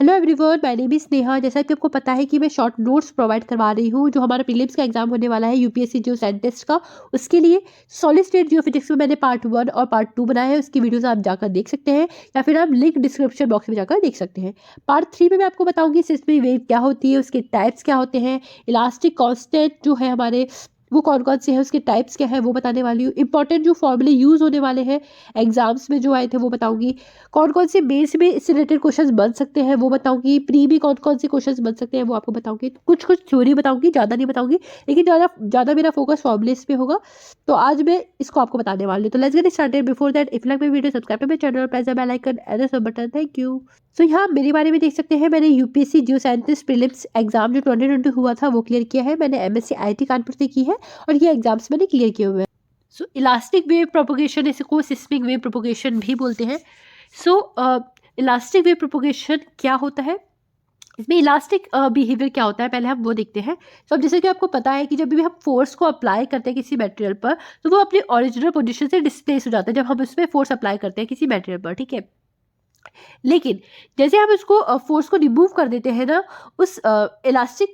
Hello everyone, my name is Neha. जैसा कि आपको पता है कि मैं शॉर्ट नोट्स प्रोवाइड करवा रही हूँ जो हमारा प्रीलिम्स का एग्जाम होने वाला है यूपीएससी जियो साइंटिस्ट का। उसके लिए सॉलिड स्टेट जियोफिजिक्स में मैंने पार्ट 1 और पार्ट 2 बनाया है। उसकी वीडियोस आप जाकर देख सकते हैं या फिर आप लिंक डिस्क्रिप्शन बॉक्स में जाकर देख सकते हैं। पार्ट 3 में मैं आपको बताऊंगी सिस्मिक वेव क्या होती है, उसके टाइप्स क्या होते हैं, इलास्टिक कांस्टेंट जो है हमारे वो कौन कौन से हैं, उसके टाइप्स क्या है वो बताने वाली हूँ। इंपॉर्टेंट जो फॉर्मूले यूज़ होने वाले हैं एग्जाम्स में जो आए थे वो बताऊंगी। कौन कौन से बेस में इससे रिलेटेड क्वेश्चंस बन सकते हैं वो बताऊंगी। प्री भी कौन कौन से क्वेश्चंस बन सकते हैं वो आपको बताऊंगी। कुछ कुछ थ्योरी बताऊंगी, ज़्यादा नहीं बताऊंगी, लेकिन ज़्यादा ज़्यादा मेरा फोकस फॉर्मुलेस पे होगा। तो आज मैं इसको आपको बताने वाली हूँ। तो let's get started. Before that if like my video subscribe to my channel, press the bell icon and the sub button. Thank you. So यहाँ मेरे बारे में देख सकते हैं, मैंने UPSC geo scientist prelims exam जो 2020 हुआ था वो क्लियर किया है। मैंने एमएससी आईआईटी कानपुर से की है और ये एग्जाम्स मैंने क्लियर किए हुए हैं। सो इलास्टिक वेव प्रोपोगेशन, इसको सिस्मिक वेव प्रोपोगेशन भी बोलते हैं। सो इलास्टिक वेव प्रोपोगेशन क्या होता है, इसमें इलास्टिक बिहेवियर क्या होता है, पहले हम वो देखते हैं। तो अब जैसे कि आपको पता है कि जब भी हम फोर्स को अप्लाई करते हैं किसी मटेरियल पर तो वो अपनी ओरिजिनल पोजीशन से डिस्प्लेस हो जाता है जब हम उसमें फोर्स अप्लाई करते हैं किसी मटेरियल पर, ठीक है। लेकिन जैसे हम उसको फोर्स को रिमूव कर देते हैं ना, उस इलास्टिक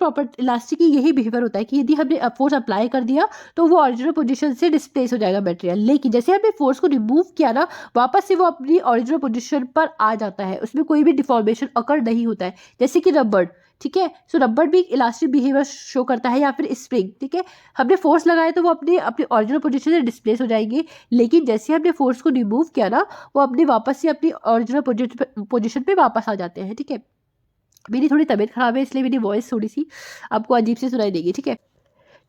की यही बिहेवियर होता है कि यदि हमने फोर्स अप्लाई कर दिया तो वो ओरिजिनल पोजीशन से डिस्प्लेस हो जाएगा मटेरियल। लेकिन जैसे हमने फोर्स को रिमूव किया ना, वापस से वो अपनी ओरिजिनल पोजीशन पर आ जाता है, उसमें कोई भी डिफॉर्मेशन अकर नहीं होता है। जैसे कि रबड़, ठीक है। सो रबड़ भी इलास्टिक बिहेवियर शो करता है, या फिर स्प्रिंग, ठीक है। हमने फोर्स लगाया तो वो अपनी अपनी ओरिजिनल पोजीशन से डिस्प्लेस हो जाएंगे, लेकिन जैसे हमने फोर्स को रिमूव किया ना, वो अपनी वापस से अपनी ओरिजिनल पोजीशन पे वापस आ जाते हैं, ठीक है। मेरी थोड़ी तबीयत खराब है इसलिए मेरी वॉइस थोड़ी सी आपको अजीब से सुनाई देगी, ठीक है।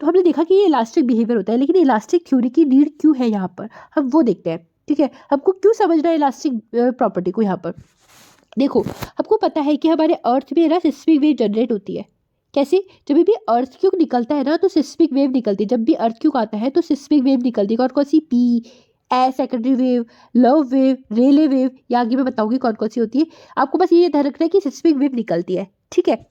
तो हमने देखा कि ये इलास्टिक बिहेवियर होता है, लेकिन इलास्टिक थ्योरी की नीड क्यों है यहाँ पर, हम वो देखते हैं, ठीक है। हमको क्यों समझना है इलास्टिक प्रॉपर्टी को। यहाँ पर देखो, आपको पता है कि हमारे अर्थ में ना सिस्मिक वेव जनरेट होती है। कैसे? जब भी अर्थ क्यूब निकलता है ना तो सिस्मिक वेव निकलती है। जब भी अर्थ क्यूब आता है तो सिस्मिक वेव निकलती है। कौन कौन सी? P, a secondary wave, love wave, Rayleigh wave, ये आगे मैं बताऊंगी कौन कौन सी होती है। आपको बस ये ध्यान रखना है कि सिस्मिक वेव निकलती है, ठीक है।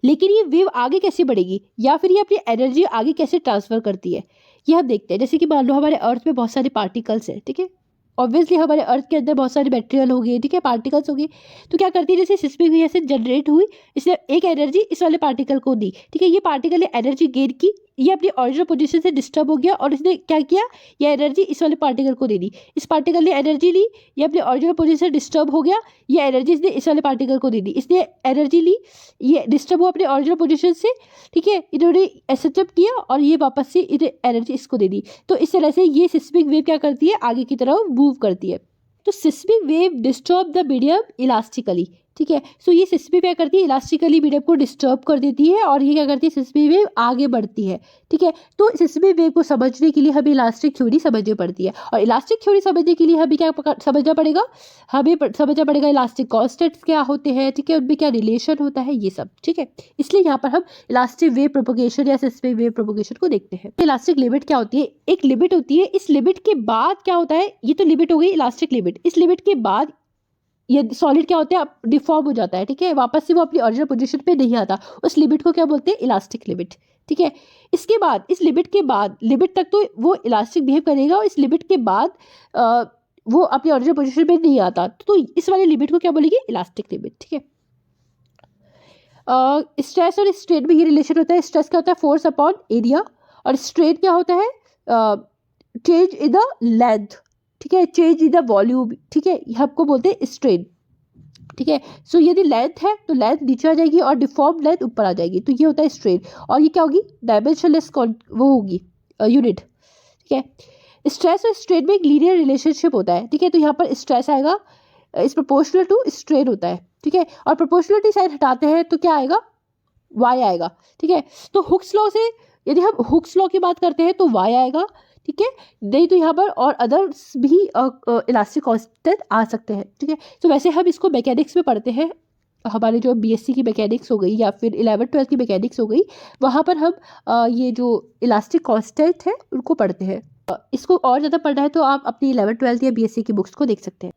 लेकिन ये वेव आगे कैसे बढ़ेगी या फिर ये अपनी एनर्जी आगे कैसे ट्रांसफर करती है, ये हम देखते हैं। जैसे कि मान लो हमारे अर्थ में बहुत सारे पार्टिकल्स हैं, ठीक है। ऑब्वियसली हमारे अर्थ के अंदर बहुत सारे मटेरियल हो गए, ठीक है, पार्टिकल्स हो गए। तो क्या करती है, जैसे सिस्मिक वेव से जनरेट हुई, इसने एक एनर्जी इस वाले पार्टिकल को दी, ठीक है। ये पार्टिकल ने एनर्जी गेन की, ये अपनी ओरिजिनल पोजीशन से डिस्टर्ब हो गया और इसने क्या किया, ये एनर्जी इस वाले पार्टिकल को दे दी। इस पार्टिकल ने एनर्जी ली, ये अपनी ओरिजिनल पोजीशन से डिस्टर्ब हो गया, ये एनर्जी इसने इस वाले पार्टिकल को दे दी। इसने एनर्जी ली, ये डिस्टर्ब हुआ अपने ओरिजिनल पोजीशन से, ठीक है। इन्होंने एसेटअप किया और ये वापस से इन्हें एनर्जी इसको दे दी। तो इस तरह से ये सिस्मिक वेव क्या करती है, आगे की तरफ मूव करती है। तो seismic wave disturb the medium elastically, ठीक है। सो ये सिस्मिक क्या करती है, इलास्टिकली मीडियम को डिस्टर्ब कर देती है और ये क्या करती है, सिस्मिक वेव आगे बढ़ती है, ठीक है। तो सिस्मिक वेव को समझने के लिए हमें इलास्टिक थ्योरी समझनी पड़ती है, और इलास्टिक थ्योरी समझने के लिए हमें क्या समझना पड़ेगा, हमें समझना पड़ेगा इलास्टिक कांस्टेंट्स क्या होते हैं, ठीक है, उनमें क्या रिलेशन होता है, ये सब, ठीक है। इसलिए यहाँ पर हम इलास्टिक वेव प्रोपोगेशन या सिस्मिक वेव प्रोपोगेशन को देखते हैं। इलास्टिक लिमिट क्या होती है, एक लिमिट होती है, इस लिमिट के बाद क्या होता है, ये तो लिमिट हो गई इलास्टिक लिमिट। इस लिमिट के बाद ये सॉलिड क्या होता है, डिफॉर्म हो जाता है, ठीक है, वापस से वो अपनी ओरिजिनल पोजीशन पे नहीं आता। उस लिमिट को क्या बोलते हैं, इलास्टिक लिमिट, ठीक है। इसके बाद, इस लिमिट के बाद, लिमिट तक तो वो इलास्टिक बिहेव करेगा और इस लिमिट के बाद वो अपनी ओरिजिनल पोजीशन पे नहीं आता, तो इस वाले लिमिट को क्या बोलेंगे, इलास्टिक लिमिट, ठीक है। स्ट्रेस और स्ट्रेन में ये रिलेशन होता है। स्ट्रेस क्या होता है, फोर्स अपॉन एरिया, और स्ट्रेन क्या होता है, चेंज इन द लेंथ, ठीक है, चेंज इन द वॉल्यूम, ठीक है, हमको बोलते हैं स्ट्रेन, ठीक है। सो यदि लेंथ है तो लेंथ नीचे आ जाएगी और डिफॉर्म लेंथ ऊपर आ जाएगी, तो ये होता है स्ट्रेन। और ये क्या होगी, डायमेंशनलेस वो होगी यूनिट, ठीक है। स्ट्रेस और स्ट्रेन में एक लीनियर रिलेशनशिप होता है, ठीक है। तो यहाँ पर स्ट्रेस आएगा इस प्रोपोर्शनल टू स्ट्रेन होता है, ठीक है। और प्रोपोर्शनलिटी साइन हटाते हैं तो क्या आएगा, वाई आएगा, ठीक है। तो हुक्स लॉ से यदि हम हुक्स लॉ की बात करते हैं तो वाई आएगा, ठीक है। नहीं तो यहाँ पर और अदर्स भी इलास्टिक कांस्टेंट आ सकते हैं, ठीक है। तो वैसे हम इसको मैकेनिक्स में पढ़ते हैं, हमारे जो बीएससी की मैकेनिक्स हो गई या फिर 11th-12th की मैकेनिक्स हो गई, वहाँ पर हम ये जो इलास्टिक कांस्टेंट है उनको पढ़ते हैं। इसको और ज़्यादा पढ़ना है तो आप अपनी 11th-12th या बीएससी की बुक्स को देख सकते हैं।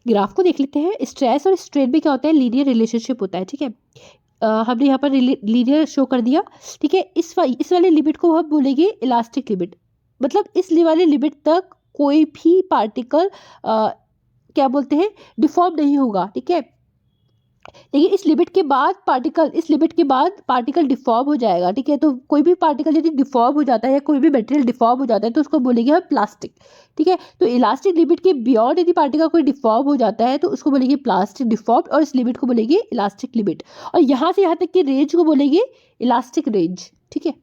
ग्राफ को देख लेते हैं। स्ट्रेस और स्ट्रेन में क्या होता है, लीनियर रिलेशनशिप होता है, ठीक है। हमने यहाँ पर लीनियर शो कर दिया, ठीक है। इस वाले लिमिट को हम बोलेंगे इलास्टिक लिमिट, मतलब इस वाले लिमिट तक कोई भी पार्टिकल क्या बोलते हैं, डिफॉर्म नहीं होगा, ठीक है। लेकिन इस लिमिट के बाद पार्टिकल डिफॉर्म हो जाएगा, ठीक है। तो कोई भी पार्टिकल यदि डिफॉर्म हो जाता है या कोई भी मटेरियल डिफॉर्म हो जाता है तो उसको बोलेंगे हम प्लास्टिक, ठीक है। तो इलास्टिक लिमिट के बियॉन्ड यदि पार्टिकल कोई डिफॉर्म हो जाता है तो उसको बोलेंगे प्लास्टिक डिफॉर्म, और इस लिमिट को बोलेंगे इलास्टिक लिमिट, और यहाँ से यहाँ तक की रेंज को बोलेंगे इलास्टिक रेंज, ठीक है।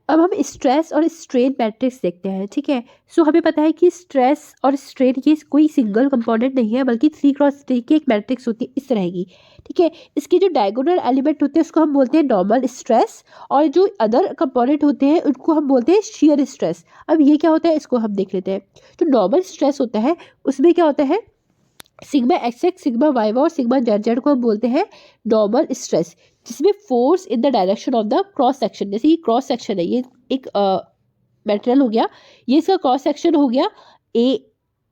अब हम स्ट्रेस और स्ट्रेन मैट्रिक्स देखते हैं, ठीक है। सो हमें पता है कि स्ट्रेस और स्ट्रेन ये कोई सिंगल कंपोनेंट नहीं है, बल्कि 3x3 की एक मैट्रिक्स होती है इस तरह की, ठीक है। इसके जो डायगोनल एलिमेंट होते हैं उसको हम बोलते हैं नॉर्मल स्ट्रेस, और जो अदर कंपोनेंट होते हैं उनको हम बोलते हैं शियर स्ट्रेस। अब ये क्या होता है इसको हम देख लेते हैं। जो नॉर्मल स्ट्रेस होता है उसमें क्या होता है, sigma x x, sigma y y और सिग्मा जेड जेड को हम बोलते हैं नॉर्मल स्ट्रेस, जिसमें force in the direction of the cross section, जैसे ये क्रॉस सेक्शन है, ये एक मटेरियल हो गया, ये इसका क्रॉस सेक्शन हो गया ए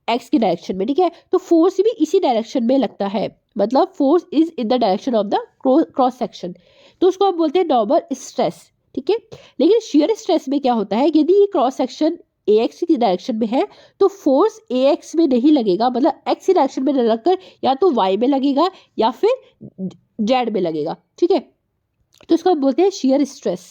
एक्स की डायरेक्शन में, ठीक है। तो फोर्स भी इसी डायरेक्शन में लगता है, मतलब force is in the direction of the cross section, तो उसको हम बोलते हैं नॉर्मल स्ट्रेस, ठीक है। लेकिन शियर स्ट्रेस में क्या होता है, यदि ये क्रॉस सेक्शन ए एक्स की डायरेक्शन में है तो फोर्स ए एक्स में नहीं लगेगा, मतलब एक्स की डायरेक्शन में लगकर या तो वाई में लगेगा या फिर जेड में लगेगा, ठीक है। तो इसको हम बोलते हैं शियर स्ट्रेस।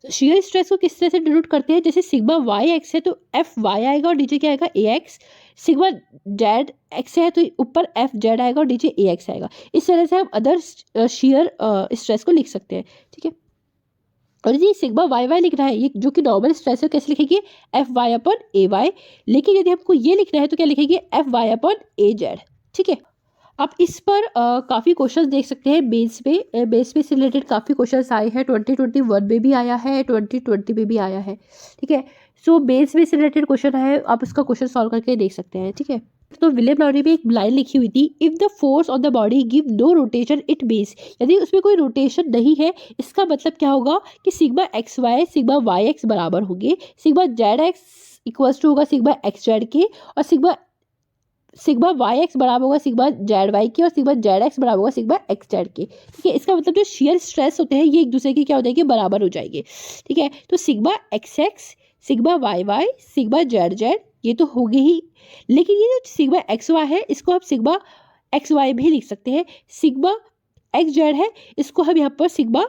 तो शियर स्ट्रेस को किस तरह से डिनोट करते हैं, जैसे सिग्मा वाई एक्स है तो एफ वाई आएगा और नीचे क्या आएगा ए एक्स, सिग्मा जेड एक्स है तो ऊपर एफ जेड आएगा और नीचे ए एक्स आएगा। इस तरह से हम अदर शियर स्ट्रेस को लिख सकते हैं, ठीक है। और ये सिग्मा वाई वाई लिखना है, ये जो कि नॉर्मल स्ट्रेस है, कैसे लिखेंगे एफ वाई अपॉन ए वाई, लेकिन यदि हमको ये लिखना है तो क्या लिखेंगे एफ वाई अपॉन ए जेड, ठीक है। आप इस पर काफ़ी क्वेश्चन देख सकते हैं, बेस पे से रिलेटेड काफ़ी क्वेश्चन आए हैं, 2021 में भी आया है, 2020 में भी आया है, ठीक है। सो बेस पे से रिलेटेड क्वेश्चन है, आप इसका क्वेश्चन सॉल्व करके देख सकते हैं, ठीक है। तो विलियम लॉरी में एक लाइन लिखी हुई थी, if the force on the body give no rotation it means, यदि उसमें कोई रोटेशन नहीं है इसका मतलब क्या होगा कि sigma x y sigma y x बराबर होंगे, sigma z x equals to होगा सिग्मा एक्स जेड के, और सिग्मा वाई एक्स बराबर होगा सिग्मा जेड वाई के, और सिग्मा जेड एक्स बराबर होगा सिग्मा एक्स जेड के, ठीक है। इसका मतलब जो शियर स्ट्रेस होते हैं ये एक दूसरे के क्या हो जाएंगे, बराबर हो जाएंगे, ठीक है। तो sigma x x sigma y y sigma z z ये तो हो गए ही, लेकिन ये जो सिग्मा एक्स वाई है इसको हम सिग्मा एक्स वाई भी लिख सकते हैं, सिग्मा एक्स जेड है इसको हम यहाँ पर सिग्मा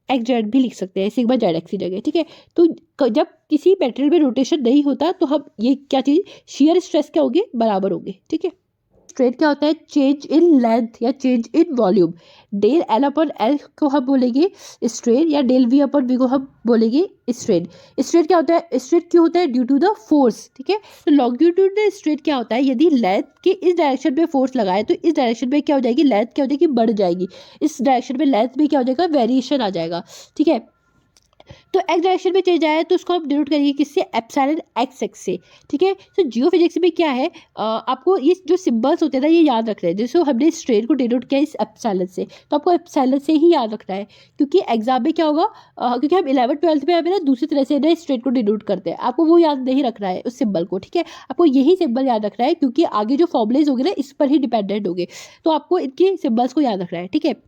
एक्स जेड भी लिख सकते हैं, सिग्मा जेड एक्स की जगह, ठीक है। तो जब किसी मटेरियल में रोटेशन नहीं होता तो हम ये क्या चीज़ शियर स्ट्रेस क्या होंगे, बराबर होंगे, ठीक है। स्ट्रेन क्या होता है, चेंज इन लेंथ या change in volume, del L upon L को हम बोलेंगे स्ट्रेन, या डेल वी अपॉन वी को हम बोलेंगे स्ट्रेन। स्ट्रेन क्या होता है, स्ट्रेन क्यों होता है, ड्यू टू द फोर्स, ठीक है। तो लॉन्गिट्यूडनल स्ट्रेन क्या होता है, यदि लेंथ के इस डायरेक्शन में फोर्स लगाए तो इस डायरेक्शन में क्या हो जाएगी, लेंथ क्या हो जाएगी, बढ़ जाएगी, इस डायरेक्शन में लेंथ में क्या हो जाएगा, वेरिएशन आ जाएगा, ठीक है। तो एक्स डायरेक्शन में चेंज आया तो उसको हम डिनोट करेंगे किससे, एप्सिलॉन एक्स एक्स से, ठीक है। तो जियोफिजिक्स में क्या है, आपको ये जो सिंबल्स होते हैं ना ये याद रखना है, जैसे हमने स्ट्रेन को डिनोट किया इस एप्सिलॉन से, तो आपको एप्सिलॉन से ही याद रखना है, क्योंकि एग्जाम में क्या होगा, क्योंकि हम 11th-12th में हमें ना दूसरी तरह से ना स्ट्रेन को डिनोट करते हैं, आपको वो याद नहीं रखना है उस सिंबल को, ठीक है। आपको यही सिंबल याद रखना है, क्योंकि आगे जो फॉर्मुलेज होंगे ना इस पर ही डिपेंडेंट होंगे, तो आपको इनके सिंबल्स को याद रखना है, ठीक है।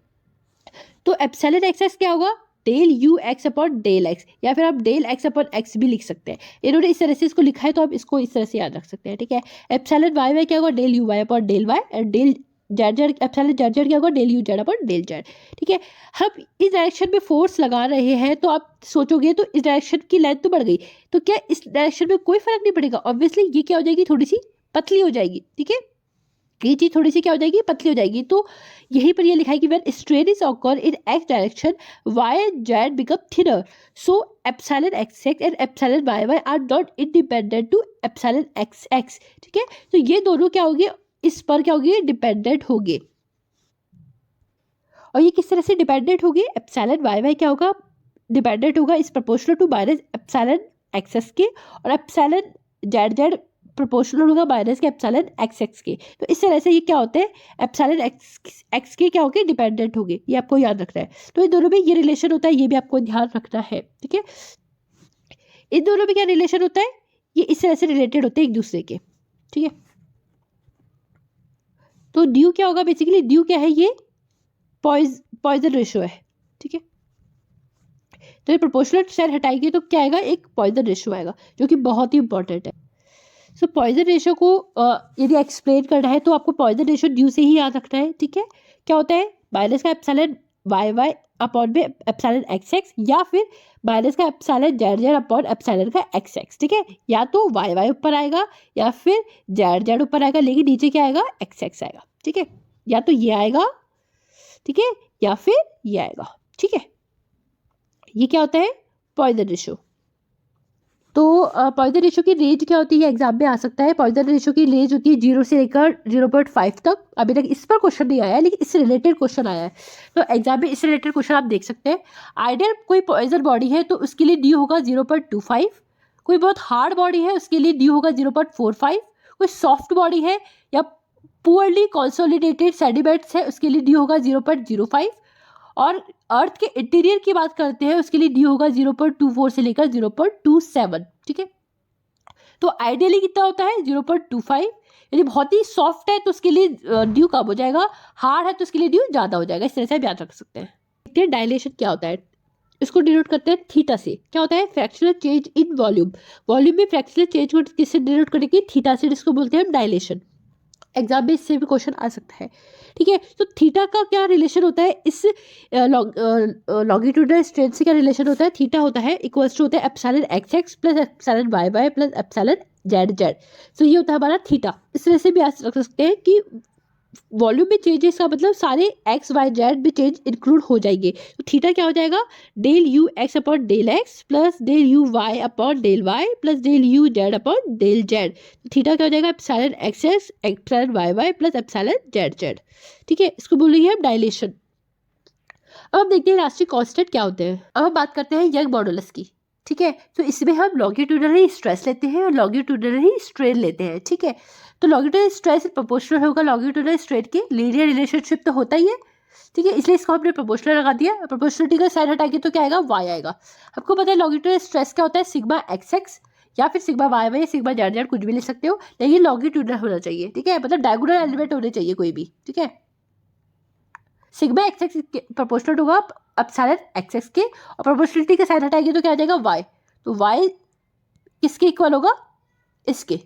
तो एप्सिलॉन एक्स एक्स क्या होगा, del u x upon del x, या फिर आप डेल एक्स अपॉन एक्स भी लिख सकते हैं, इन्होंने इस तरह से इसको लिखा है तो आप इसको इस तरह से याद रख सकते हैं, ठीक है। एप्सिलॉन वाई वाई क्या होगा, del u y upon del y, और del z z epsilon z z क्या होगा, del u z upon del z, ठीक है। हम इस डायरेक्शन में फोर्स लगा रहे हैं तो आप सोचोगे तो इस डायरेक्शन की लेंथ तो बढ़ गई, तो क्या इस डायरेक्शन में कोई फर्क नहीं पड़ेगा, ऑब्वियसली ये क्या हो जाएगी, थोड़ी सी पतली हो जाएगी, ठीक है। ये चीज़ थोड़ी सी क्या हो जाएगी, पतली हो जाएगी। तो यहीं पर ये लिखा है कि when strain is occur in x direction y and z become thinner, so epsilon x x and epsilon y y are not independent to epsilon x x, ठीक है। तो ये दोनों क्या होंगे, इस पर क्या होंगे, डिपेंडेंट होंगे। और ये किस तरह से डिपेंडेंट होगी, एप्सिलॉन वाई वाई क्या होगा, डिपेंडेंट होगा इस proportional to minus epsilon x x के, और एप्सिलॉन जेड जेड प्रोपोर्शनल होगा माइनस के एप्सिलॉन एक्स एक्स के। तो इस तरह से ये क्या होते हैं, एप्सिलॉन एक्स एक्स के क्या होंगे, डिपेंडेंट होंगे, ये आपको याद रखना है। तो इन दोनों में ये रिलेशन होता है, ये भी आपको ध्यान रखना है, ठीक है। इन दोनों में क्या रिलेशन होता है, ये इस तरह से रिलेटेड होते हैं एक दूसरे के, ठीक है। तो ड्यू क्या होगा, बेसिकली ड्यू क्या है, ये पॉइजन रेशो है, ठीक है। तो ये प्रोपोर्शनल साइन हटाएंगे तो क्या आएगा, एक पॉइजन रेशो आएगा, जो कि बहुत ही इंपॉर्टेंट है। सो पॉइजन रेशो को यदि एक्सप्लेन करना है तो आपको पॉइजन रेशो ड्यू से ही याद रखना है, ठीक है। क्या होता है, माइनस का एप्सिलॉन वाई वाई अपॉन में एप्सिलॉन एक्स एक्स, या फिर माइनस का epsilon z Z upon epsilon का एक्स एक्स। ठीक है, या तो वाई वाई ऊपर आएगा या फिर जेड जेड ऊपर आएगा, लेकिन नीचे क्या आएगा, एक्स एक्स आएगा। ठीक है, या तो ये आएगा, ठीक है, या फिर ये आएगा। ठीक है, ये क्या होता है, पॉइजन रेशियो। तो पॉइजन रेशियो की रेंज क्या होती है, एग्जाम में आ सकता है। पॉइजन रेशियो की रेंज होती है 0 से लेकर 0.5 तक। अभी तक इस पर क्वेश्चन नहीं आया है, लेकिन इससे रिलेटेड क्वेश्चन आया है, तो एग्जाम में इससे रिलेटेड क्वेश्चन आप देख सकते हैं। आइडियल कोई पॉइजन बॉडी है तो उसके लिए डी होगा 0.25, कोई बहुत हार्ड बॉडी है उसके लिए डी होगा 0.45, कोई सॉफ्ट बॉडी है या पुअरली कंसोलिडेटेड सेडिमेंट्स है उसके लिए डी होगा 0.05, और अर्थ के इंटीरियर की बात करते हैं उसके लिए डी होगा 0.24 से लेकर 0.27। ठीक है, तो आइडियली कितना होता है 0.25। यदि बहुत ही सॉफ्ट है तो उसके लिए ड्यू कम हो जाएगा, हार्ड है तो उसके लिए ड्यू ज़्यादा हो जाएगा। इस तरह से आप याद रख सकते हैं। देखते हैं डायलेशन क्या होता है, इसको डिनोट करते हैं थीटा से। क्या होता है, fractional change in volume. Volume में फ्रैक्शनल चेंज को किससे डिनोट करेंगे, थीटा से, जिसको बोलते हैं हम डायलेशन। एग्जाम में इससे भी क्वेश्चन आ सकता है। ठीक है, तो थीटा का क्या रिलेशन होता है, इस लॉन्गिट्यूडनल स्ट्रेन से क्या रिलेशन होता है, थीटा होता है इक्वल्स टू होता है epsilon x x plus epsilon y y plus epsilon z z. तो ये होता है हमारा थीटा। इस तरह से भी आप रख सकते हैं कि वॉल्यूम में चेंजेस का मतलब सारे एक्स वाई जेड में चेंज इंक्लूड हो जाएंगे। तो थीटा क्या हो जाएगा, del u x upon del x plus del u y upon del y plus del u z upon del z. तो थीटा क्या हो जाएगा, epsilon x x epsilon y y plus epsilon z z. ठीक है, इसको बोलेंगे हम dilation. अब हम देखते हैं इलास्टिक कांस्टेंट क्या होते हैं। अब हम बात करते हैं यंग मॉडुलस की। ठीक है, तो इसमें हम लॉन्गिट्यूडनली स्ट्रेस लेते हैं और लॉन्गिट्यूडनली स्ट्रेन लेते हैं। ठीक है, तो लॉन्गिट्यूडनल स्ट्रेस प्रोपोर्शनल होगा लॉन्गिट्यूडनल स्ट्रेन के, लीनियर रिलेशनशिप तो होता ही है। ठीक है, इसलिए इसको हमने प्रोपोर्शनल लगा दिया। प्रोपोर्शनलिटी का साइन हटाएंगे तो क्या आएगा, वाई आएगा। आपको पता है लॉन्गिट्यूडनल स्ट्रेस क्या होता है, सिग्मा एक्स एक्स या फिर सिग्मा वाई वाई या सिग्मा जेड जेड, कुछ भी ले सकते हो, लेकिन लॉन्गिट्यूडनल होना चाहिए। ठीक है, मतलब डायगोनल एलिमेंट होने चाहिए कोई भी। ठीक है, सिग्मा एक्स एक्स प्रोपोर्शनल होगा एप्सिलॉन एक्स एक्स के, और प्रोपोर्शनलिटी का साइन हटाएंगे तो क्या आ जाएगा, वाई। तो वाई किसके इक्वल होगा, इसके।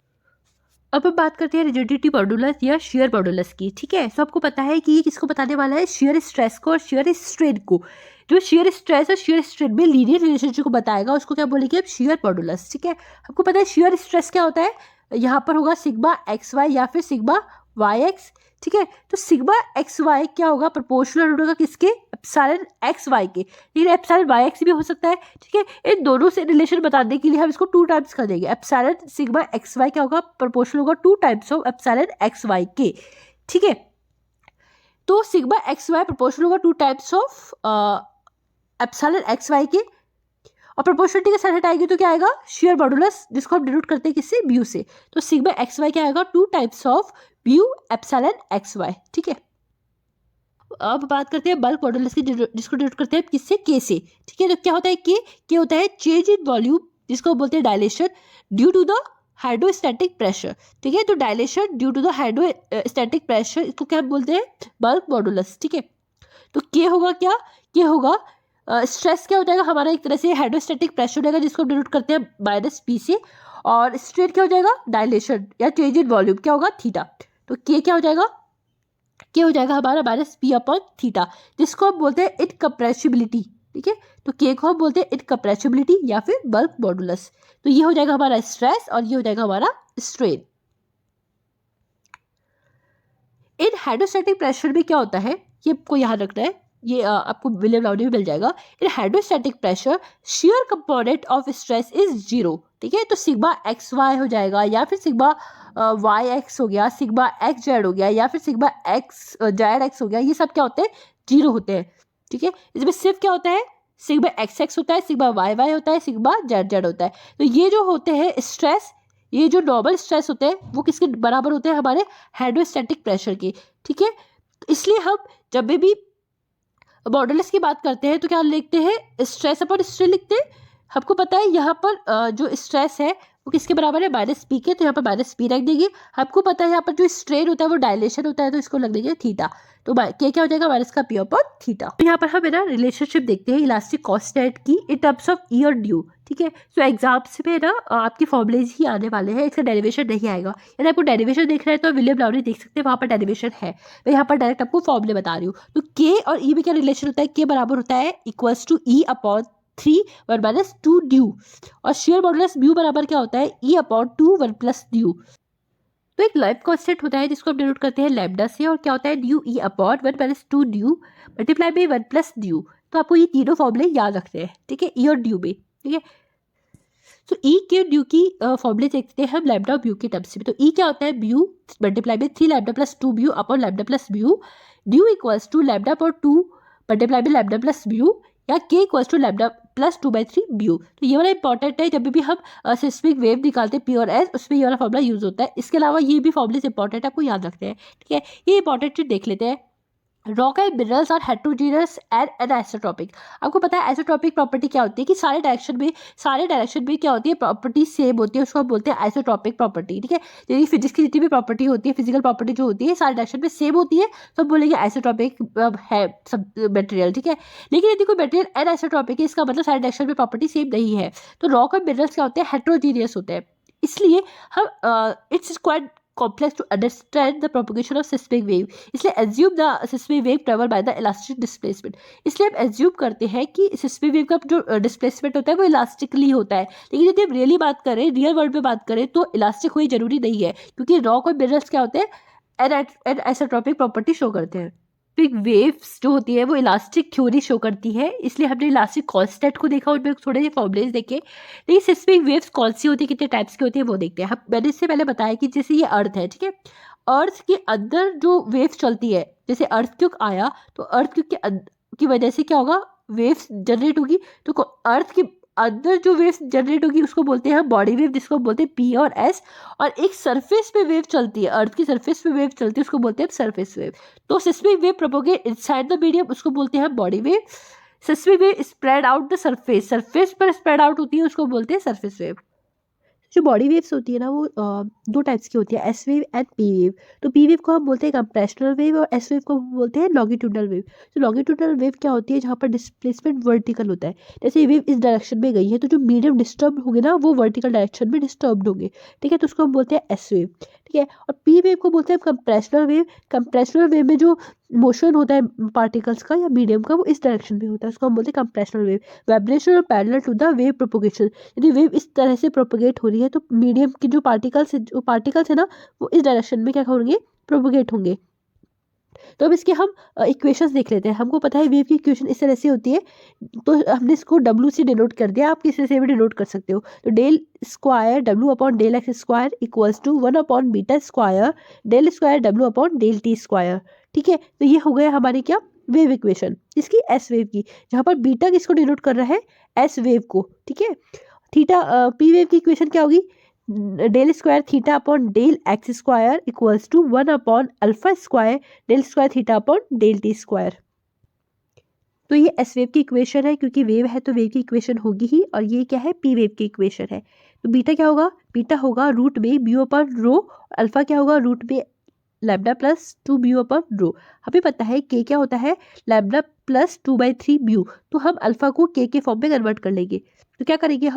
अब हम बात करते हैं रिजिडिटी मॉडुलस या शियर मॉडुलस की। ठीक है, तो आपको पता है कि ये किसको बताने वाला है, शियर स्ट्रेस को और शियर स्ट्रेन को। जो शियर स्ट्रेस और शियर स्ट्रेन में लीनियर रिलेशनशिप को बताएगा उसको क्या बोलेंगे अब, शियर मॉडुलस। ठीक है, आपको पता है शियर स्ट्रेस क्या होता है, यहाँ पर होगा सिग्मा एक्स वाई या फिर सिग्मा वाई एक्स। ठीक है, तो सिग्मा एक्स वाई क्या होगा, प्रोपोर्शनल होगा किसके, एप्सिलॉन एक्स वाई के, लेकिन एप्सिलॉन वाई एक्स भी हो सकता है। ठीक है, इन दोनों से रिलेशन बताने के लिए हम इसको 2 टाइम्स कर देंगे। एप्सिलॉन सिग्मा एक्स वाई क्या होगा, प्रोपोर्शनल होगा 2 times of epsilon x y के। ठीक है, तो सिग्मा एक्स वाई प्रोपोर्शनल होगा 2 times of epsilon x y के, और प्रोपोर्शनलिटी का साइन हटाएगी तो क्या आएगा, शियर मॉडुलस, जिसको हम डिनोट करते हैं किससे, म्यू से। तो सिग्मा एक्स वाई क्या आएगा, 2 times of mu epsilon x y. ठीक है, अब बात करते हैं बल्क मॉडुलस की, जिसको डिनोट करते हैं किससे, के से। ठीक है, तो क्या होता है के होता है चेंज इन वॉल्यूम, जिसको बोलते हैं dilation due to the hydrostatic pressure. ठीक है, तो dilation due to the hydrostatic pressure, इसको क्या बोलते हैं, बल्क मॉडुलस। ठीक है, तो के होगा क्या, के होगा स्ट्रेस क्या हो जाएगा हमारा, एक तरह से हाइड्रोस्टैटिक प्रेशर हो जाएगा, जिसको डिनोट करते हैं माइनस पी से, और स्ट्रेन क्या हो जाएगा, डायलेशन या चेंज इन वॉल्यूम क्या होगा, थीटा। तो के क्या हो जाएगा, के हो जाएगा हमारा माइनस पी अपॉन थीटा, जिसको हम बोलते हैं इनकम्प्रेसिबिलिटी। ठीक है, तो के को हम बोलते हैं इनकम्प्रेसिबिलिटी या फिर बल्क मॉडुलस। तो ये हो जाएगा हमारा स्ट्रेस और ये हो जाएगा हमारा स्ट्रेन। इन हाइड्रोस्टैटिक प्रेशर में क्या होता है, ये आपको याद रखना है, ये आपको विलियम लाउडी में मिल जाएगा। In hydrostatic pressure shear component of stress is 0। ठीक है, तो सिग्मा एक्स वाई हो जाएगा या फिर सिग्मा वाई एक्स हो गया, सिग्मा एक्स जेड हो गया या फिर सिग्मा एक्स जेड एक्स हो गया, ये सब क्या होते हैं, 0 होते हैं। ठीक है, इसमें सिर्फ क्या होता है, सिग्मा एक्स एक्स होता है, सिग्मा वाई वाई होता है, सिग्मा जेड जेड होता है। तो ये जो होते हैं स्ट्रेस, ये जो नॉर्मल स्ट्रेस होते हैं वो किसके बराबर होते हैं, हमारे हाइड्रोस्टैटिक प्रेशर के। ठीक है, इसलिए हम जब भी मॉडुलस की बात करते हैं तो क्या लिखते हैं, स्ट्रेस अपॉन स्ट्रेन लिखते हैं। आपको पता है यहाँ पर जो स्ट्रेस है वो किसके बराबर है, माइनस पी के, तो यहाँ पर माइनस पी रख देंगे। हमको पता है यहाँ पर जो स्ट्रेन होता है वो डायलेशन होता है, तो इसको लग देंगे थीटा, तो के क्या हो जाएगा, माइनस का पी अपॉन थीटा। तो यहाँ पर हम ना रिलेशनशिप देखते हैं इलास्टिक कांस्टेंट की इन टर्म्स ऑफ ई और ड्यू, ठीक है। सो एग्जाम्स में ना आपके फॉर्मुलेज ही आने वाले हैं, इसका डेरिवेशन नहीं आएगा। यदि आपको डेरिवेशन देख रहा है तो विलियम लाउरी देख सकते हैं, वहाँ पर डेरिवेशन है। मैं यहाँ पर डायरेक्ट आपको फॉर्मुले बता रही हूँ। तो के और ई में क्या रिलेशन होता है, के बराबर होता है equals to E upon 3 1 minus 2 ड्यू, और शेयर मॉडुलस म्यू बराबर क्या होता है, ई अपॉन 2 1 प्लस ड्यू। तो एक लाइफ कांस्टेंट होता है जिसको हम डिनोट करते हैं लैम्डा से, और क्या होता है, due E upon 1 minus 2 due multiply by 1 plus due. तो आपको ये तीनों फॉर्मूले याद रखते हैं, ठीक है, ई और ड्यू में, ठीक है। तो ई के ड्यू की फॉर्मूले देखते हैं हम लैम्डा और ब्यू के टर्म्स में। तो ई क्या होता है, mu multiply by 3 lambda plus 2 mu upon lambda plus mu, nu equals to lambda upon 2 multiply by lambda plus mu, या K equals to lambda plus 2/3 mu. तो ये वाला इंपॉर्टेंट है, जब भी हम सिस्मिक वेव निकालते हैं पी और एस, उसमें ये वाला फॉर्मूला यूज होता है। इसके अलावा ये भी फॉर्मूले इंपॉर्टेंट है, आपको याद रखते हैं, ठीक है। ये इंपॉर्टेंट चीज देख लेते हैं। Rock and minerals are heterogeneous and anisotropic. आपको पता है आइसोट्रॉपिक प्रॉपर्टी क्या होती है, कि सारे डायरेक्शन में क्या होती है, प्रॉपर्टी सेम होती है, उसको हम बोलते हैं आइसोट्रॉपिक प्रॉपर्टी, ठीक है। यदि फिजिक्स की जितनी भी प्रॉपर्टी होती है, फिजिकल प्रॉपर्टी जो होती है, सारे डायरेक्शन में सेम होती है, तो हम बोलेंगे आइसोट्रॉपिक है सब मटेरियल, ठीक है। लेकिन यदि कोई मटेरियल एनाइसोट्रॉपिक है, इसका मतलब सारे डायरेक्शन में प्रॉपर्टी सेम नहीं है। तो रॉक और मिनरल्स क्या होते हैं, हेट्रोजीनियस होते हैं। इसलिए हम it's quite complex to understand the propagation of seismic wave, इसलिए assume the seismic wave travel by the elastic displacement। इसलिए हम assume करते हैं कि seismic wave का जो displacement होता है वो elastically होता है। लेकिन यदि हम रियली बात करें, रियल वर्ल्ड में बात करें, तो इलास्टिक हुई जरूरी नहीं है, क्योंकि रॉक और मिनरल्स क्या होते हैं, एनाइसोट्रॉपिक प्रॉपर्टी शो करते हैं। बिग वेव्स जो होती है वो इलास्टिक थ्योरी शो करती है, इसलिए हमने इलास्टिक कांस्टेंट को देखा, उनमें थोड़े से फॉर्मुलेज देखे। लेकिन सिस्मिक वेव्स कौन सी होती है, कितने टाइप्स की होती है, वो देखते हैं हम। मैंने इससे पहले बताया कि जैसे ये अर्थ है, ठीक है, अर्थ के अंदर जो वेव्स चलती है, जैसे अर्थक्वेक आया तो अर्थक्वेक की वजह से क्या होगा, वेव्स जनरेट होगी। तो अर्थ के अंदर जो वेव्स जनरेट होगी उसको बोलते हैं बॉडी वेव, जिसको बोलते हैं पी और एस। और एक सरफेस पे वेव चलती है, अर्थ की सरफेस पे वेव चलती है, उसको बोलते हैं सरफेस वेव। तो seismic wave propagate inside the medium, उसको बोलते हैं body wave. Seismic wave spread out the surface, surface पर स्प्रेड आउट होती है, उसको बोलते हैं सरफेस वेव। जो बॉडी वेव्स होती है ना वो दो टाइप्स की होती है, S wave and P wave. तो पी वेव को हम बोलते हैं कंप्रेशनल वेव, और एस वेव को हम बोलते हैं लॉन्गिट्यूडनल वेव। तो लॉन्गिट्यूडनल वेव क्या होती है, जहाँ पर डिस्प्लेसमेंट वर्टिकल होता है। जैसे ये वेव इस डायरेक्शन में गई है, तो जो मीडियम डिस्टर्ब होंगे ना वो वर्टिकल डायरेक्शन में डिस्टर्ब होंगे, ठीक है, तो उसको हम बोलते हैं एस वेव, ठीक है। और पी वेव को बोलते हैं कंप्रेशनल वेव। कंप्रेशनल वेव में जो मोशन होता है पार्टिकल्स का या मीडियम का, वो इस डायरेक्शन में होता है, उसको हम बोलते हैं कंप्रेशनल वेव। वाइब्रेशन और parallel to the wave propagation, यदि वेव इस तरह से प्रोपोगेट हो रही है तो मीडियम की जो पार्टिकल्स है ना वो इस डायरेक्शन में क्या होंगे, प्रोपोगेट होंगे। तो अब इसके हम इक्वेशंस देख लेते हैं। हमको पता है वेव की इक्वेशन इस तरह से होती है, तो हमने इसको डब्ल्यू से डिनोट कर दिया, आप किसी से भी डिनोट कर सकते हो। तो डेल स्क्वायर डब्ल्यू upon del x square equals to 1 upon beta square del square डब्ल्यू अपॉन डेल टी स्क्वायर, ठीक है। तो ये हो गया हमारी क्या, वेव इक्वेशन, इसकी एस वेव की, जहाँ पर बीटा किसको डिनोट कर रहा है, एस वेव को, ठीक है। थीटा पी वेव की इक्वेशन क्या होगी, del square theta upon del x square equals to 1 upon alpha square del square theta upon del t square. तो ये एस वेव की इक्वेशन है, क्योंकि वेव है तो वेव की इक्वेशन होगी ही, और ये क्या है, पी वेव की इक्वेशन है। तो बीटा क्या होगा, बीटा होगा रूट में म्यू अपॉन रो, अल्फा क्या होगा रूट में लैम्डा प्लस 2 म्यू अपॉन रो। हमें पता है के क्या होता है, लैम्डा प्लस 2/3 म्यू। तो हम अल्फा को के फॉर्म में कन्वर्ट कर लेंगे। तो क्या करेंगे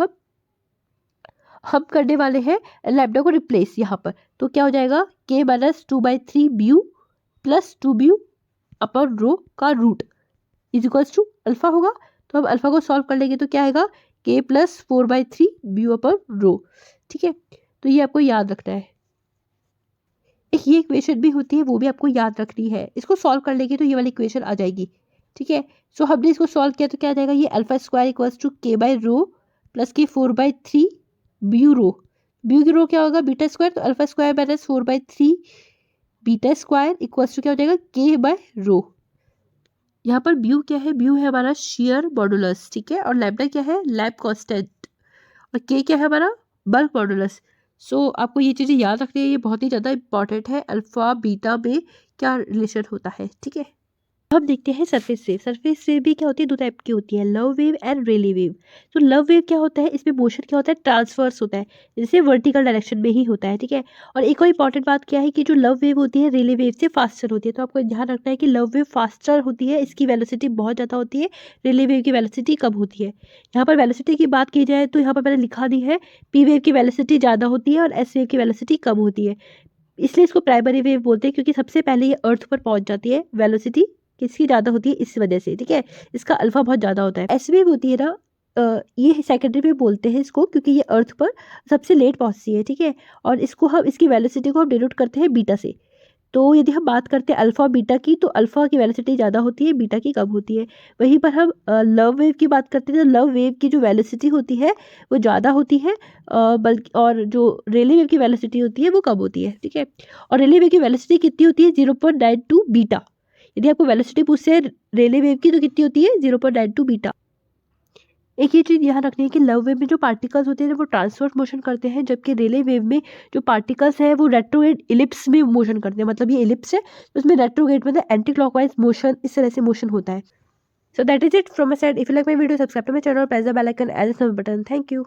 हम करने वाले हैं लैम्डा को रिप्लेस यहाँ पर। तो क्या हो जाएगा, K minus 2/3 mu plus 2 mu upon rho का root is equals to alpha होगा। तो हम अल्फा को सॉल्व कर लेंगे तो क्या आएगा, के प्लस 4/3 म्यू अपॉन रो, ठीक है। तो ये आपको याद रखना है। एक ये इक्वेशन भी होती है, वो भी आपको याद रखनी है। इसको सॉल्व कर लेंगे तो ये वाली इक्वेशन आ जाएगी, ठीक है। सो हमने इसको सॉल्व किया तो क्या आ जाएगा, ये alpha square equals to K by rho plus के 4/3 ब्यू रो। ब्यू की रो क्या होगा, बीटा स्क्वायर, तो alpha square minus 4/3 beta square equals to क्या हो जाएगा, के बाय रो। यहाँ पर ब्यू क्या है, ब्यू है हमारा शेयर मॉडुलस, ठीक है। और लैम्डा क्या है, लैब कांस्टेंट, और के क्या है हमारा, बल्क मॉडुलस। सो आपको ये चीज़ें याद रखनी है, ये बहुत ही ज़्यादा इंपॉर्टेंट है, अल्फा बीटा में क्या रिलेशन होता है, ठीक है। हम देखते हैं सरफेस वेव। सरफेस वेव भी क्या होती है, दो टाइप की होती है, love wave and Rayleigh wave. तो लव वेव क्या होता है, इसमें मोशन क्या होता है, ट्रांसवर्स होता है, जैसे वर्टिकल डायरेक्शन में ही होता है, ठीक है। और एक और इंपॉर्टेंट बात क्या है कि जो लव वेव होती है रेले वेव से फास्टर होती है। तो आपको ध्यान रखना है कि लव वेव फास्टर होती है, इसकी वेलोसिटी बहुत ज़्यादा होती है, रेले वेव की वेलोसिटी कम होती है। यहाँ पर वेलोसिटी की बात की जाए तो यहाँ पर मैंने लिखा दी है, पी वेव की वेलोसिटी ज़्यादा होती है और एस वेव की वेलोसिटी कम होती है। इसलिए इसको प्राइमरी वेव बोलते हैं, क्योंकि सबसे पहले ये अर्थ पर पहुंच जाती है, वेलोसिटी किसकी ज़्यादा होती है इस वजह से, ठीक है। इसका अल्फा बहुत ज़्यादा होता है। एस वेव होती है ना, ये सेकेंडरी वेव बोलते हैं इसको, क्योंकि ये अर्थ पर सबसे लेट पहुंचती है, ठीक है। और इसको हम, इसकी वेलोसिटी को हम डिनोट करते हैं बीटा से। तो यदि हम बात करते हैं अल्फा बीटा की, तो अल्फा की वेलोसिटी ज़्यादा होती है, बीटा की कम होती है। वहीं पर हम लव वेव की बात करते हैं तो लव वेव की जो वेलोसिटी होती है वो ज़्यादा होती है, बल्कि और जो रेले वेव की वेलोसिटी होती है वो कम होती है, ठीक है। और रेले वेव की वेलोसिटी कितनी होती है, 0.92 बीटा। यदि आपको वेलोसिटी पूछते हैं रेले वेव की तो कितनी होती है, 0.92 बीटा। एक ये चीज़ ध्यान रखनी है कि लव वेव में जो पार्टिकल्स होते हैं वो ट्रांसवर्स मोशन करते हैं, जबकि रेले वेव में जो पार्टिकल्स हैं वो रेट्रोगेट इलिप्स में मोशन करते हैं। मतलब ये इलिप्स है तो उसमें रेट्रोगेट मतलब एंटी क्लॉकवाइज मोशन, इस तरह से मोशन होता है। So that is it from my side. If you like my video, subscribe to my channel, press the bell icon as a button. Thank you.